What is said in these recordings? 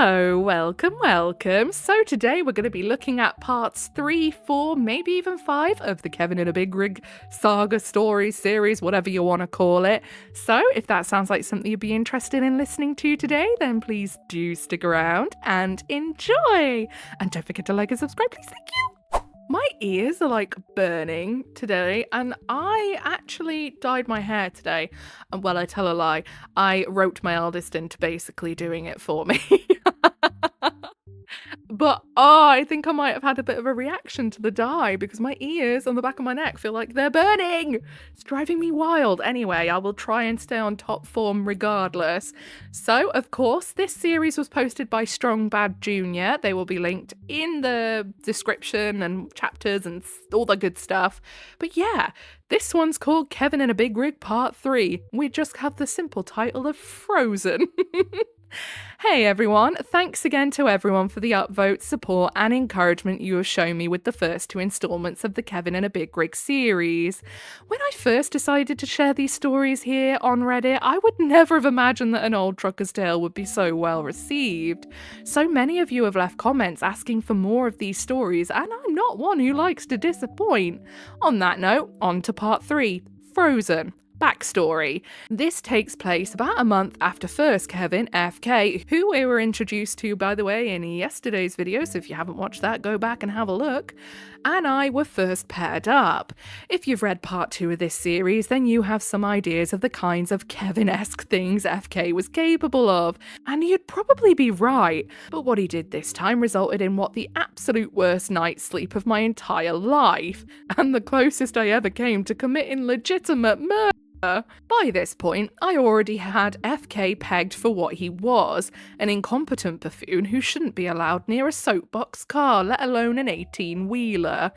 So, welcome. So today we're going to be looking at parts 3, 4, maybe even 5 of the Kevin in a Big Rig saga story series, whatever you want to call it. So if that sounds like something you'd be interested in listening to today, then please do stick around and enjoy. And don't forget to like and subscribe, please. Thank you. My ears are like burning today, and I actually dyed my hair today. And well, I tell a lie, I roped my eldest into basically doing it for me. But I think I might have had a bit of a reaction to the dye because my ears on the back of my neck feel like they're burning. It's driving me wild. Anyway, I will try and stay on top form regardless. So, of course, this series was posted by Strong Bad Jr. They will be linked in the description and chapters and all the good stuff. But yeah, this one's called Kevin in a Big Rig Part 3. We just have the simple title of Frozen. Hey everyone, thanks again to everyone for the upvotes, support and encouragement you have shown me with the first 2 installments of the Kevin in a Big Rig series. When I first decided to share these stories here on Reddit, I would never have imagined that an old trucker's tale would be so well received. So many of you have left comments asking for more of these stories, and I'm not one who likes to disappoint. On that note, on to part 3, Frozen. Backstory. This takes place about a month after first Kevin, FK, who we were introduced to, by the way, in yesterday's video, so if you haven't watched that, go back and have a look, and I were first paired up. If you've read part 2 of this series, then you have some ideas of the kinds of Kevin-esque things FK was capable of, and you'd probably be right, but what he did this time resulted in what the absolute worst night's sleep of my entire life, and the closest I ever came to committing legitimate murder. By this point, I already had FK pegged for what he was, an incompetent buffoon who shouldn't be allowed near a soapbox car, let alone an 18-wheeler.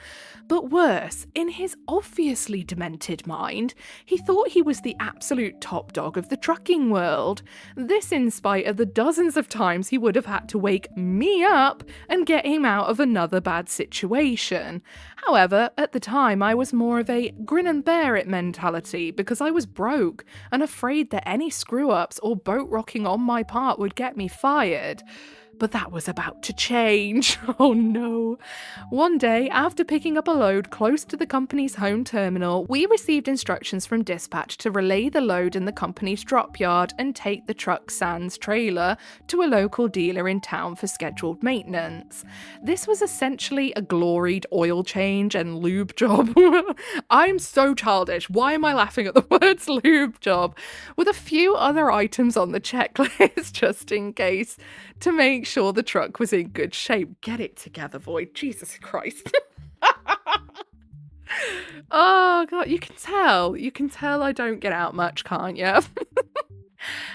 But worse, in his obviously demented mind, he thought he was the absolute top dog of the trucking world. This in spite of the dozens of times he would have had to wake me up and get him out of another bad situation. However, at the time I was more of a grin and bear it mentality because I was broke and afraid that any screw-ups or boat rocking on my part would get me fired. But that was about to change. Oh no. One day, after picking up a load close to the company's home terminal, we received instructions from dispatch to relay the load in the company's drop yard and take the truck sans trailer to a local dealer in town for scheduled maintenance. This was essentially a gloried oil change and lube job. I'm so childish. Why am I laughing at the words lube job? With a few other items on the checklist, just in case, to make sure the truck was in good shape. Get it together, Void. Jesus Christ. Oh god, you can tell I don't get out much, can't you?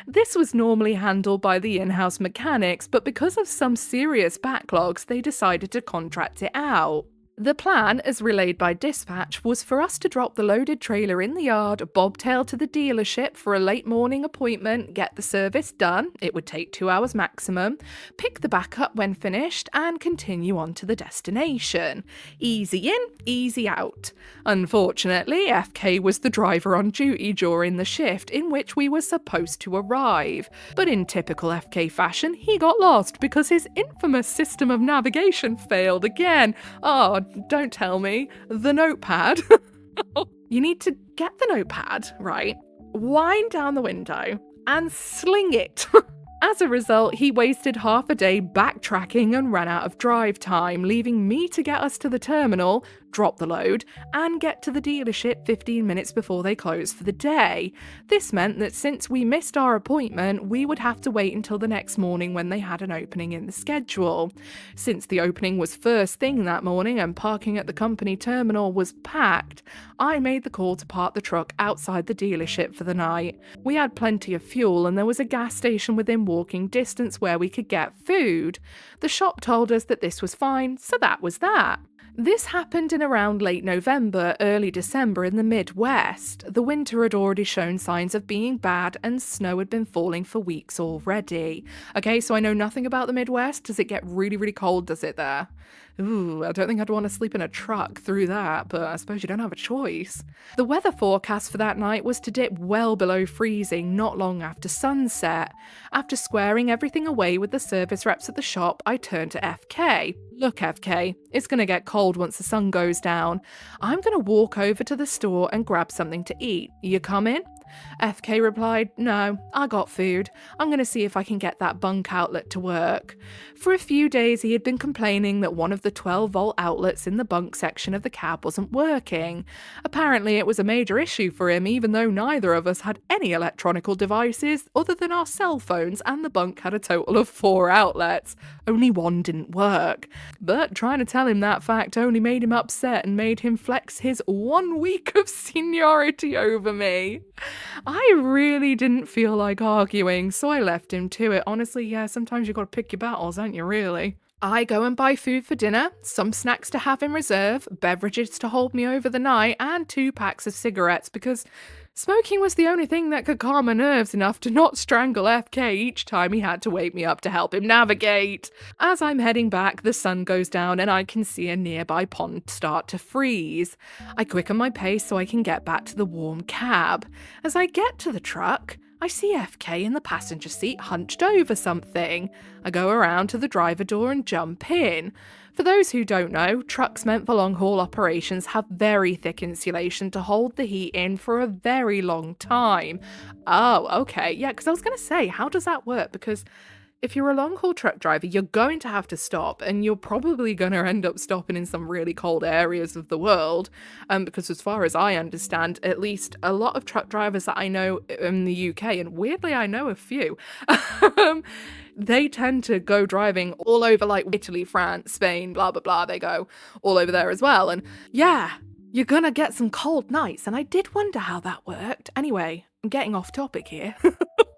This was normally handled by the in-house mechanics, but because of some serious backlogs, they decided to contract it out. The plan, as relayed by dispatch, was for us to drop the loaded trailer in the yard, bobtail to the dealership for a late morning appointment, get the service done, it would take 2 hours maximum, pick the back up when finished, and continue on to the destination. Easy in, easy out. Unfortunately, FK was the driver on duty during the shift in which we were supposed to arrive. But in typical FK fashion, he got lost because his infamous system of navigation failed again. Oh, don't tell me. The notepad. You need to get the notepad, right? Wind down the window and sling it. As a result, he wasted half a day backtracking and ran out of drive time, leaving me to get us to the terminal, drop the load, and get to the dealership 15 minutes before they closed for the day. This meant that since we missed our appointment, we would have to wait until the next morning when they had an opening in the schedule. Since the opening was first thing that morning and parking at the company terminal was packed, I made the call to park the truck outside the dealership for the night. We had plenty of fuel and there was a gas station within walking distance where we could get food. The shop told us that this was fine, so that was that. This happened in around late November, early December in the Midwest. The winter had already shown signs of being bad and snow had been falling for weeks already. Okay, so I know nothing about the Midwest. Does it get really, really cold, does it there? Ooh, I don't think I'd want to sleep in a truck through that, but I suppose you don't have a choice. The weather forecast for that night was to dip well below freezing not long after sunset. After squaring everything away with the service reps at the shop, I turned to FK. Look, FK, it's going to get cold once the sun goes down. I'm going to walk over to the store and grab something to eat. You coming? FK replied, no, I got food. I'm going to see if I can get that bunk outlet to work. For a few days he had been complaining that one of the 12-volt outlets in the bunk section of the cab wasn't working. Apparently it was a major issue for him, even though neither of us had any electronical devices other than our cell phones, and the bunk had a total of 4 outlets. Only one didn't work. But trying to tell him that fact only made him upset and made him flex his 1 week of seniority over me. I really didn't feel like arguing, so I left him to it. Honestly, yeah, sometimes you gotta pick your battles, don't you, really? I go and buy food for dinner, some snacks to have in reserve, beverages to hold me over the night, and 2 packs of cigarettes, because smoking was the only thing that could calm my nerves enough to not strangle FK each time he had to wake me up to help him navigate. As I'm heading back, the sun goes down and I can see a nearby pond start to freeze. I quicken my pace so I can get back to the warm cab. As I get to the truck, I see FK in the passenger seat hunched over something. I go around to the driver door and jump in. For those who don't know, trucks meant for long-haul operations have very thick insulation to hold the heat in for a very long time. Oh, okay, yeah, because I was going to say, how does that work? Because if you're a long-haul truck driver, you're going to have to stop, and you're probably going to end up stopping in some really cold areas of the world, because as far as I understand, at least a lot of truck drivers that I know in the UK, and weirdly I know a few, they tend to go driving all over like Italy, France, Spain, blah, blah, blah. They go all over there as well. And yeah, you're gonna get some cold nights. And I did wonder how that worked. Anyway, I'm getting off topic here.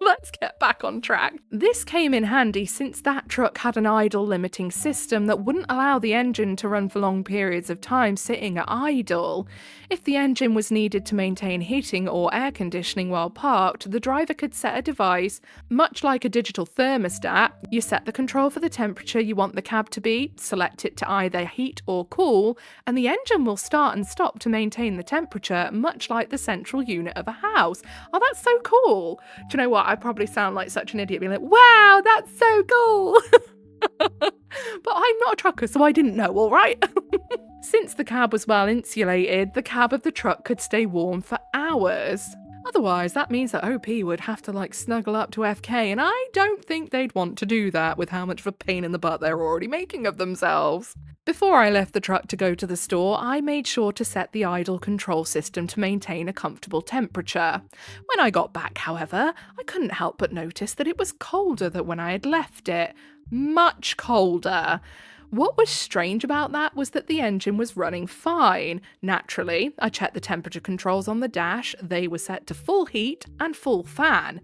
Let's get back on track. This came in handy since that truck had an idle limiting system that wouldn't allow the engine to run for long periods of time sitting at idle. If the engine was needed to maintain heating or air conditioning while parked, the driver could set a device, much like a digital thermostat. You set the control for the temperature you want the cab to be, select it to either heat or cool, and the engine will start and stop to maintain the temperature, much like the central unit of a house. Oh, that's so cool. Do you know what? I probably sound like such an idiot being like, wow, that's so cool. But I'm not a trucker, so I didn't know, all right? Since the cab was well insulated, the cab of the truck could stay warm for hours. Otherwise, that means that OP would have to like snuggle up to FK, and I don't think they'd want to do that with how much of a pain in the butt they're already making of themselves. Before I left the truck to go to the store, I made sure to set the idle control system to maintain a comfortable temperature. When I got back, however, I couldn't help but notice that it was colder than when I had left it. Much colder. What was strange about that was that the engine was running fine. Naturally, I checked the temperature controls on the dash. They were set to full heat and full fan.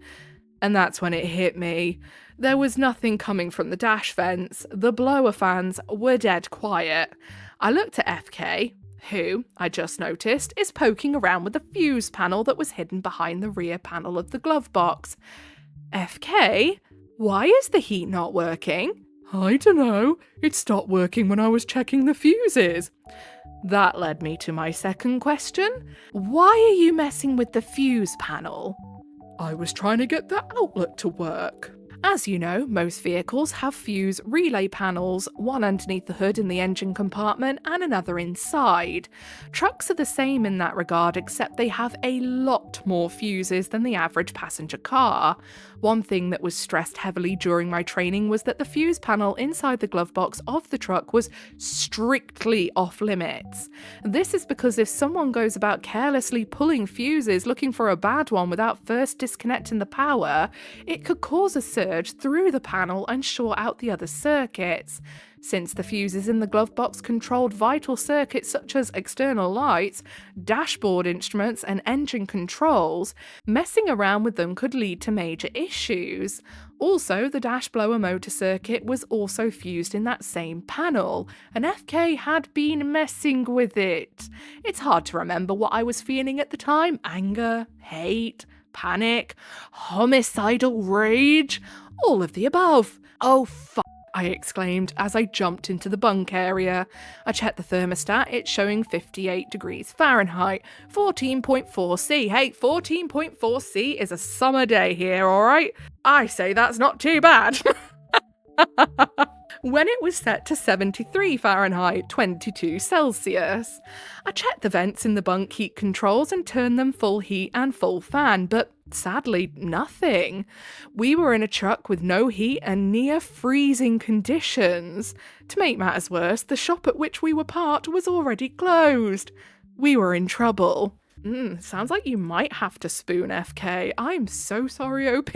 And that's when it hit me. There was nothing coming from the dash vents. The blower fans were dead quiet. I looked at FK, who, I just noticed, is poking around with the fuse panel that was hidden behind the rear panel of the glove box. FK, why is the heat not working? I dunno. It stopped working when I was checking the fuses. That led me to my second question. Why are you messing with the fuse panel? I was trying to get the outlet to work. As you know, most vehicles have fuse relay panels, one underneath the hood in the engine compartment and another inside. Trucks are the same in that regard, except they have a lot more fuses than the average passenger car. One thing that was stressed heavily during my training was that the fuse panel inside the glove box of the truck was strictly off limits. This is because if someone goes about carelessly pulling fuses looking for a bad one without first disconnecting the power, it could cause a surge through the panel and short out the other circuits. Since the fuses in the glove box controlled vital circuits such as external lights, dashboard instruments, and engine controls, messing around with them could lead to major issues. Also, the dash blower motor circuit was also fused in that same panel, and FK had been messing with it. It's hard to remember what I was feeling at the time: anger, hate, panic, homicidal rage, all of the above. Oh, I exclaimed as I jumped into the bunk area. I checked the thermostat, it's showing 58 degrees Fahrenheit, 14.4 C. Hey, 14.4 C is a summer day here, alright? I say that's not too bad. When it was set to 73 Fahrenheit, 22 Celsius. I checked the vents in the bunk heat controls and turned them full heat and full fan, but sadly, nothing. We were in a truck with no heat and near freezing conditions. To make matters worse, the shop at which we were parked was already closed. We were in trouble. Sounds like you might have to spoon FK. I'm so sorry, OP.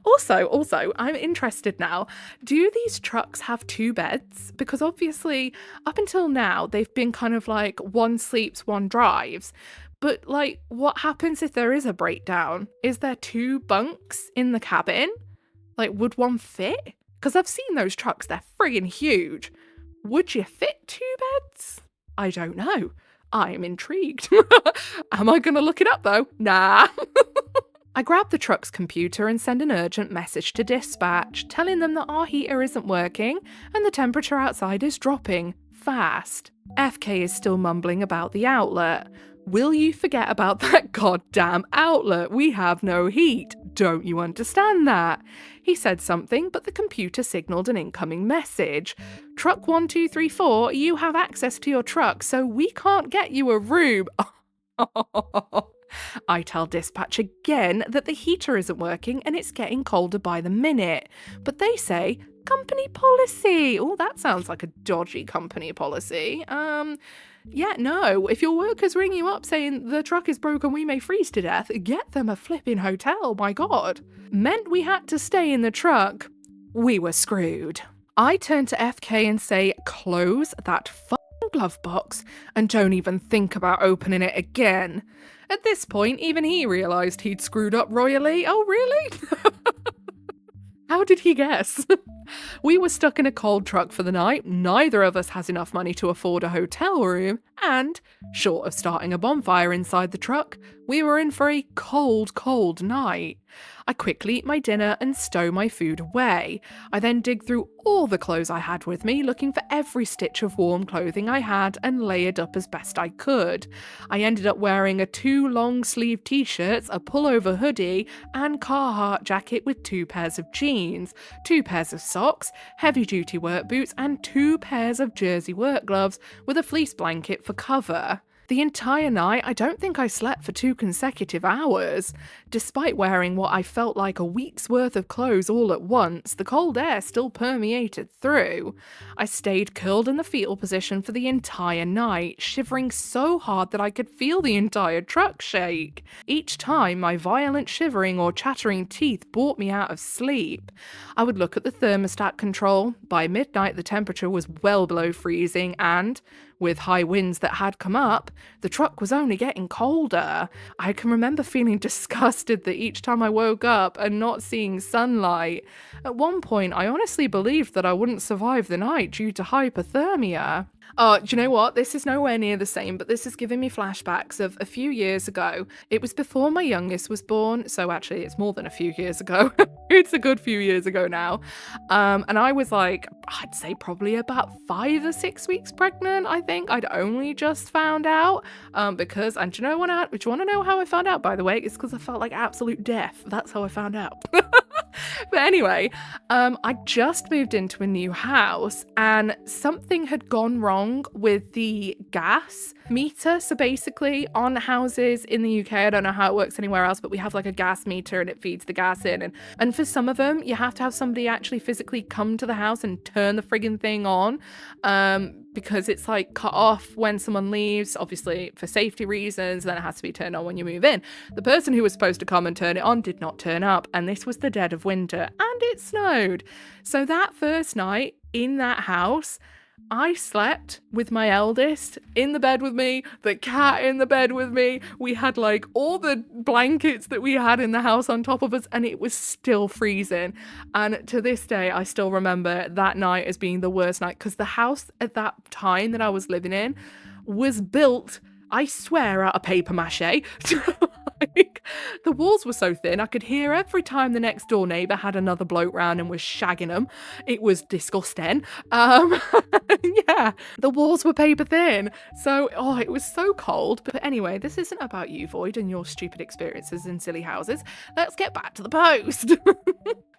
Also, I'm interested now. Do these trucks have 2 beds? Because obviously, up until now, they've been kind of like one sleeps, one drives. But like, what happens if there is a breakdown? Is there 2 bunks in the cabin? Like, would one fit? Because I've seen those trucks, they're friggin' huge. Would you fit 2 beds? I don't know. I'm intrigued. Am I gonna look it up though? Nah. I grab the truck's computer and send an urgent message to dispatch, telling them that our heater isn't working and the temperature outside is dropping fast. FK is still mumbling about the outlet. Will you forget about that goddamn outlet? We have no heat. Don't you understand that? He said something, but the computer signaled an incoming message. Truck 1234, you have access to your truck, so we can't get you a room. I tell dispatch again that the heater isn't working and it's getting colder by the minute. But they say, company policy. Oh, that sounds like a dodgy company policy. Yeah, no. If your workers ring you up saying the truck is broken, we may freeze to death, get them a flipping hotel, my God. Meant we had to stay in the truck. We were screwed. I turn to FK and say, close that glove box and don't even think about opening it again. At this point, even he realised he'd screwed up royally. Oh, really? How did he guess? We were stuck in a cold truck for the night, neither of us has enough money to afford a hotel room, and, short of starting a bonfire inside the truck, we were in for a cold, cold night. I quickly eat my dinner and stow my food away. I then dig through all the clothes I had with me, looking for every stitch of warm clothing I had and layered up as best I could. I ended up wearing a 2 long-sleeve t-shirts, a pullover hoodie, and Carhartt jacket with 2 pairs of jeans, 2 pairs of socks, heavy-duty work boots, and 2 pairs of jersey work gloves with a fleece blanket for cover. The entire night, I don't think I slept for 2 consecutive hours. Despite wearing what I felt like a week's worth of clothes all at once, the cold air still permeated through. I stayed curled in the fetal position for the entire night, shivering so hard that I could feel the entire truck shake. Each time, my violent shivering or chattering teeth brought me out of sleep. I would look at the thermostat control. By midnight, the temperature was well below freezing and, with high winds that had come up, the truck was only getting colder. I can remember feeling disgusted that each time I woke up and not seeing sunlight. At one point, I honestly believed that I wouldn't survive the night due to hypothermia. Oh, do you know what? This is nowhere near the same, but this is giving me flashbacks of a few years ago. It was before my youngest was born, so actually it's more than a few years ago. It's a good few years ago now. And I was like, I'd say probably about 5 or 6 weeks pregnant, I think. I'd only just found out because, and do you want to know how I found out, by the way? It's because I felt like absolute death. That's how I found out. But anyway, I just moved into a new house and something had gone wrong with the gas meter. So basically on houses in the UK, I don't know how it works anywhere else, but we have like a gas meter and it feeds the gas in. And for some of them, you have to have somebody actually physically come to the house and turn the friggin' thing on because it's like cut off when someone leaves, obviously for safety reasons, then it has to be turned on when you move in. The person who was supposed to come and turn it on did not turn up, and this was the dead of winter and it snowed. So that first night in that house, I slept with my eldest in the bed with me, the cat in the bed with me. We had like all the blankets that we had in the house on top of us, and it was still freezing. And to this day, I still remember that night as being the worst night because the house at that time that I was living in was built, I swear, out of paper mache. Like, The walls were so thin I could hear every time the next door neighbour had another bloke round and was shagging them. It was disgusting. Yeah, the walls were paper thin. So, it was so cold. But anyway, this isn't about you, Void, and your stupid experiences in silly houses. Let's get back to the post.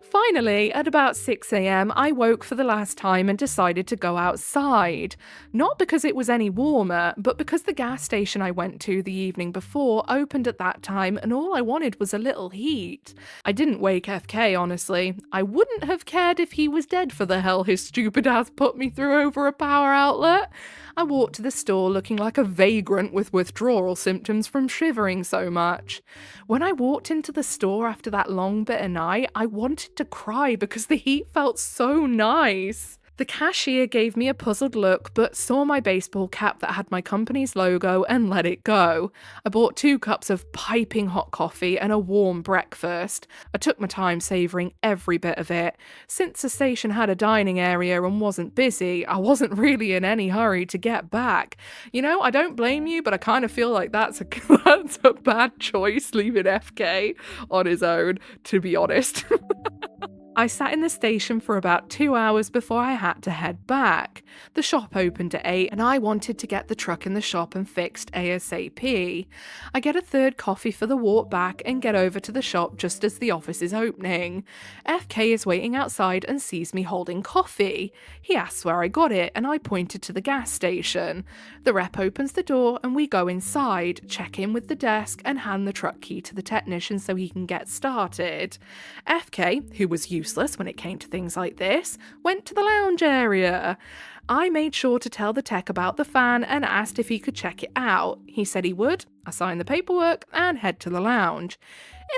Finally, at about 6 a.m, I woke for the last time and decided to go outside. Not because it was any warmer, but because the gas station I went to the evening before opened at that time and all I wanted was a little heat. I didn't wake FK, honestly. I wouldn't have cared if he was dead for the hell his stupid ass put me through over a power outlet. I walked to the store looking like a vagrant with withdrawal symptoms from shivering so much. When I walked into the store after that long bitter night, I wanted to cry because the heat felt so nice. The cashier gave me a puzzled look but saw my baseball cap that had my company's logo and let it go. I bought 2 cups of piping hot coffee and a warm breakfast. I took my time savouring every bit of it. Since the station had a dining area and wasn't busy, I wasn't really in any hurry to get back. You know, I don't blame you, but I kind of feel like that's a bad choice leaving FK on his own, to be honest. I sat in the station for about 2 hours before I had to head back. The shop opened at 8 and I wanted to get the truck in the shop and fixed ASAP. I get a 3rd coffee for the walk back and get over to the shop just as the office is opening. FK is waiting outside and sees me holding coffee. He asks where I got it and I pointed to the gas station. The rep opens the door and we go inside, check in with the desk and hand the truck key to the technician so he can get started. FK, who was useless when it came to things like this, went to the lounge area. I made sure to tell the tech about the fan and asked if he could check it out. He said he would. I signed the paperwork and head to the lounge.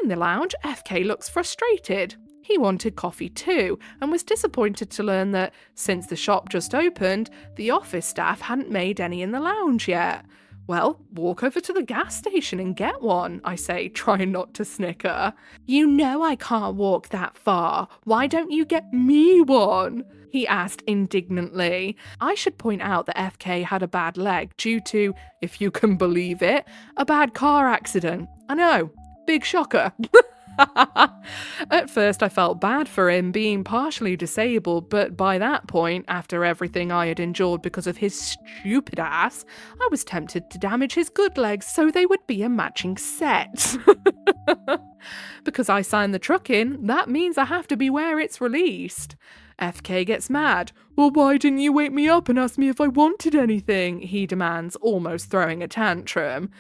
In the lounge, FK looks frustrated. He wanted coffee too and was disappointed to learn that, since the shop just opened, the office staff hadn't made any in the lounge yet. Well, walk over to the gas station and get one, I say, trying not to snicker. You know I can't walk that far. Why don't you get me one? He asked indignantly. I should point out that FK had a bad leg due to, if you can believe it, a bad car accident. I know, big shocker. At first I felt bad for him being partially disabled, but by that point, after everything I had endured because of his stupid ass, I was tempted to damage his good legs so they would be a matching set. Because I signed the truck in, that means I have to be where it's released. FK gets mad. Well, why didn't you wake me up and ask me if I wanted anything? He demands, almost throwing a tantrum.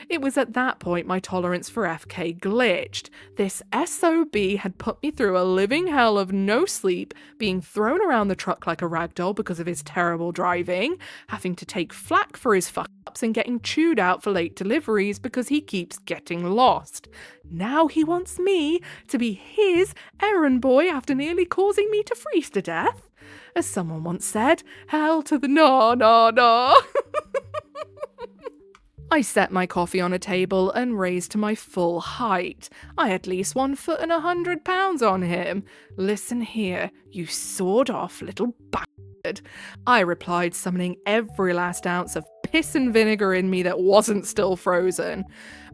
It was at that point my tolerance for FK glitched. This SOB had put me through a living hell of no sleep, being thrown around the truck like a ragdoll because of his terrible driving, having to take flack for his fuck-ups and getting chewed out for late deliveries because he keeps getting lost. Now he wants me to be his errand boy after nearly causing me to freeze to death. As someone once said, hell to the no. I set my coffee on a table and raised to my full height. I at least 1 foot and 100 pounds on him. Listen here, you sawed-off little bastard. I replied, summoning every last ounce of piss and vinegar in me that wasn't still frozen.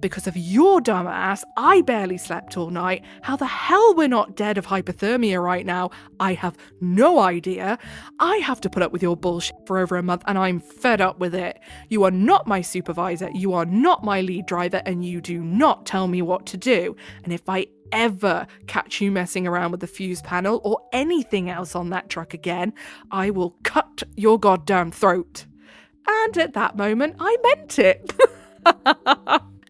Because of your dumb ass, I barely slept all night. How the hell we're not dead of hypothermia right now, I have no idea. I have to put up with your bullshit for over a month and I'm fed up with it. You are not my supervisor, you are not my lead driver, and you do not tell me what to do. And if I ever catch you messing around with the fuse panel or anything else on that truck again, I will cut your goddamn throat. And at that moment, I meant it.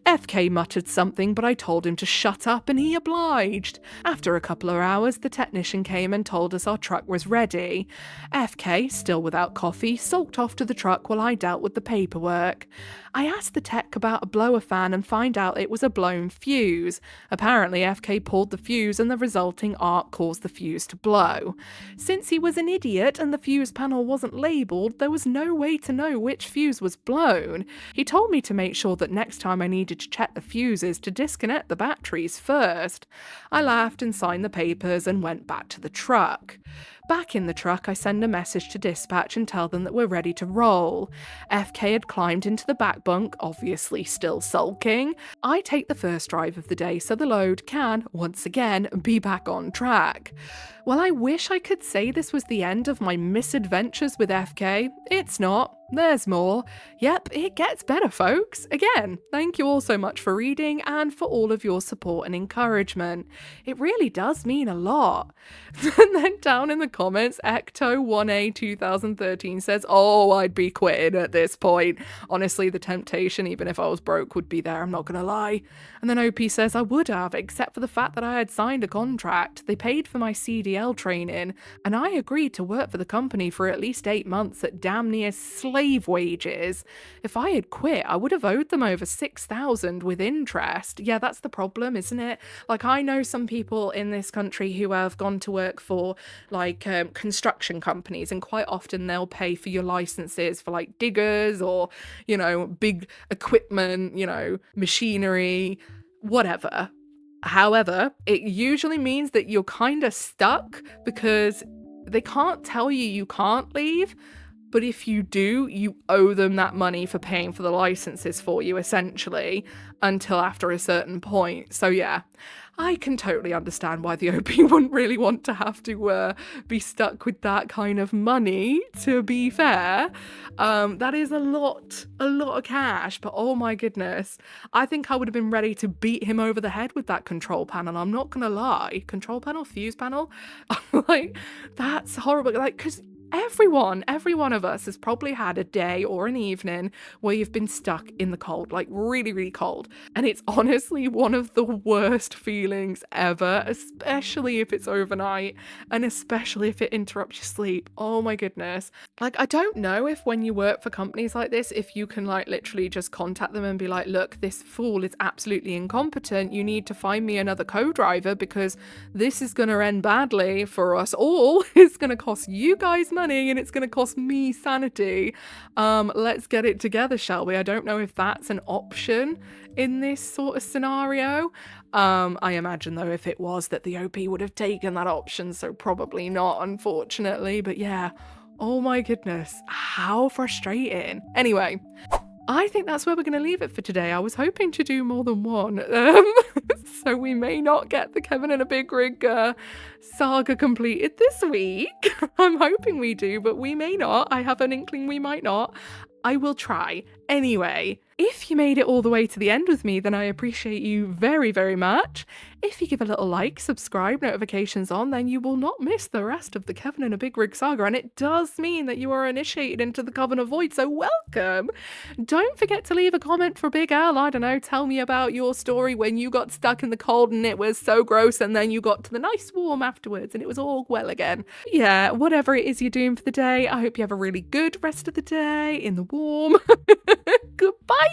FK muttered something, but I told him to shut up and he obliged. After a couple of hours, the technician came and told us our truck was ready. FK, still without coffee, sulked off to the truck while I dealt with the paperwork. I asked the tech about a blower fan and find out it was a blown fuse. Apparently FK pulled the fuse and the resulting arc caused the fuse to blow. Since he was an idiot and the fuse panel wasn't labelled, there was no way to know which fuse was blown. He told me to make sure that next time I needed to check the fuses to disconnect the batteries first. I laughed and signed the papers and went back to the truck. Back in the truck, I send a message to dispatch and tell them that we're ready to roll. FK had climbed into the back bunk, obviously still sulking. I take the first drive of the day so the load can, once again, be back on track. Well, I wish I could say this was the end of my misadventures with FK. It's not. There's more. Yep, it gets better, folks. Again, thank you all so much for reading and for all of your support and encouragement. It really does mean a lot. And then down in the comments, Ecto1A2013 says, oh, I'd be quitting at this point. Honestly, the temptation, even if I was broke, would be there, I'm not gonna lie. And then OP says, I would have, except for the fact that I had signed a contract. They paid for my CDL training, and I agreed to work for the company for at least 8 months at damn near slave wages. If I had quit, I would have owed them over $6,000 with interest. Yeah, that's the problem, isn't it? Like, I know some people in this country who have gone to work for like construction companies, and quite often they'll pay for your licenses for like diggers or, you know, big equipment, you know, machinery, whatever. However, it usually means that you're kind of stuck because they can't tell you can't leave. But if you do, you owe them that money for paying for the licenses for you, essentially, until after a certain point. So yeah, I can totally understand why the OP wouldn't really want to have to be stuck with that kind of money, to be fair. That is a lot of cash, but oh my goodness. I think I would have been ready to beat him over the head with that control panel, I'm not gonna lie. Control panel? Fuse panel? Like, that's horrible. Like, because every one of us has probably had a day or an evening where you've been stuck in the cold, like really, really cold. And it's honestly one of the worst feelings ever, especially if it's overnight and especially if it interrupts your sleep. Oh my goodness. Like, I don't know if when you work for companies like this, if you can like literally just contact them and be like, look, this fool is absolutely incompetent. You need to find me another co-driver because this is going to end badly for us all. It's going to cost you guys money and it's going to cost me sanity. Let's get it together, shall we? I don't know if that's an option in this sort of scenario. I imagine though if it was that the OP would have taken that option, so probably not, unfortunately. But yeah, oh my goodness, how frustrating. Anyway, I think that's where we're going to leave it for today. I was hoping to do more than one, so we may not get the Kevin in a Big Rig saga completed this week. I'm hoping we do, but we may not. I have an inkling we might not. I will try. Anyway, if you made it all the way to the end with me, then I appreciate you very, very much. If you give a little like, subscribe, notifications on, then you will not miss the rest of the Kevin in a Big Rig saga, and it does mean that you are initiated into the Coven of Void, so welcome! Don't forget to leave a comment for Big L. I don't know, tell me about your story when you got stuck in the cold and it was so gross, and then you got to the nice warm afterwards and it was all well again. Yeah, whatever it is you're doing for the day, I hope you have a really good rest of the day in the warm. Goodbye!